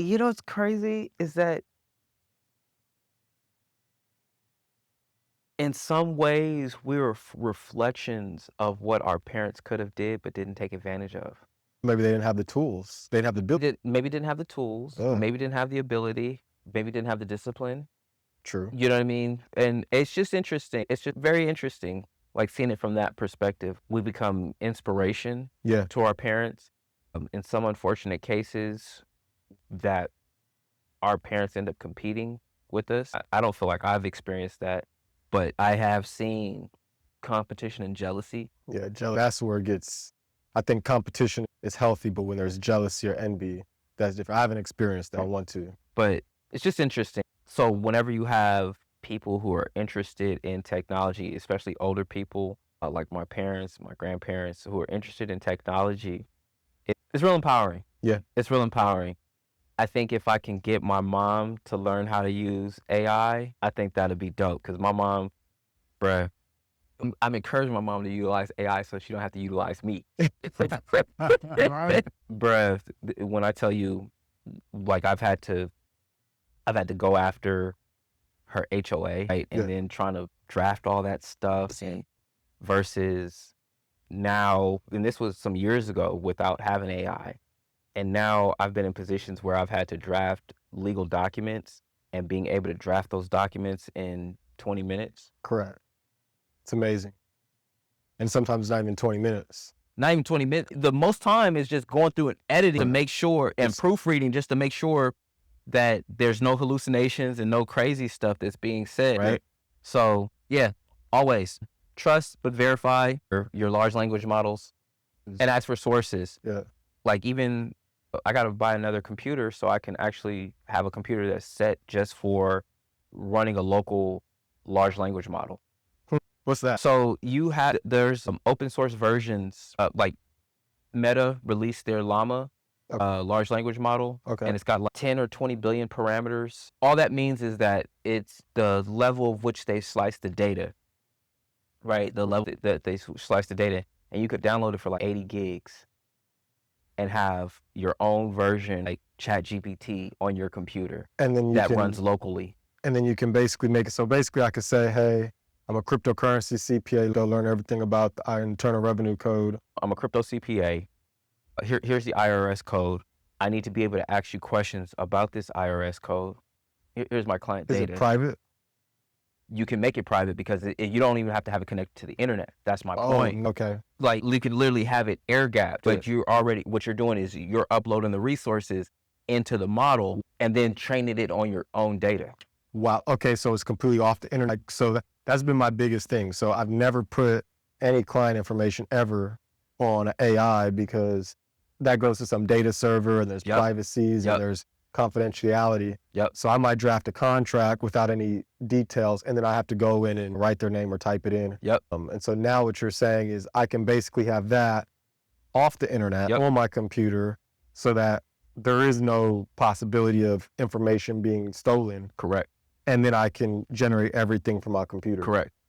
You know what's crazy is that in some ways we were reflections of what our parents could have did but didn't take advantage of. Maybe they didn't have the tools. They didn't have the ability. Maybe didn't have the tools, Ugh, maybe didn't have the ability, maybe didn't have the discipline. true. You know what I mean? And it's just interesting. It's just very interesting, like seeing it from that perspective. We become inspiration Yeah. to our parents. In some unfortunate cases, that our parents end up competing with us. I don't feel like I've experienced that, but I have seen competition and jealousy. Yeah, that's where it gets. I think competition is healthy, but when there's jealousy or envy, that's different. I haven't experienced that. I want to. But it's just interesting. So whenever you have people who are interested in technology, especially older people, like my parents, my grandparents, who are interested in technology, it's real empowering. Yeah. It's real empowering. I think if I can get my mom to learn how to use I think that'd be dope. Cause my mom, bruh, I'm encouraging my mom to utilize AI so she don't have to utilize me. Right. Bruh, when I tell you, like I've had to go after her HOA, right? Yeah. And then trying to draft all that stuff and versus now, and this was some years ago without having AI. And now I've been in positions where I've had to draft legal documents and being able to draft those documents in 20 minutes. Correct. It's amazing. And sometimes it's not even 20 minutes. Not even 20 minutes. The most time is just going through and editing to Right. make sure and proofreading just to make sure that there's no hallucinations and no crazy stuff that's being said, right? So, yeah, always trust but verify your large language models and ask for sources. Yeah. Like even I got to buy another computer so I can actually have a computer that's set just for running a local large language model. What's that? So there's some open source versions, like Meta released their Llama large language model, Okay. and it's got like 10 or 20 billion parameters. All that means is that it's the level of which they slice the data, right? The level that they slice the data, and you could download it for like 80 gigs and have your own version, like ChatGPT, on your computer And then that runs locally. and then you can basically make it. So basically I could say, hey, I'm a cryptocurrency CPA. They'll learn everything about the Internal Revenue Code. I'm a crypto CPA. Here's the IRS code. I need to be able to ask you questions about this IRS code. Here's my client Is data. it private? You can make it private because you don't even have to have it connected to the internet. That's my point. Okay. Like you can literally have it air gapped, but what you're doing is you're uploading the resources into the model and then training it on your own data. Wow. Okay. So it's completely off the internet. So that's been my biggest thing. So I've never put any client information ever on AI because that goes to some data server and there's privacies and there's confidentiality. Yep. So I might draft a contract without any details and then I have to go in and write their name or type it in. Yep. And so now what you're saying is I can basically have that off the internet on my computer so that there is no possibility of information being stolen. Correct. And then I can generate everything from my computer. Correct.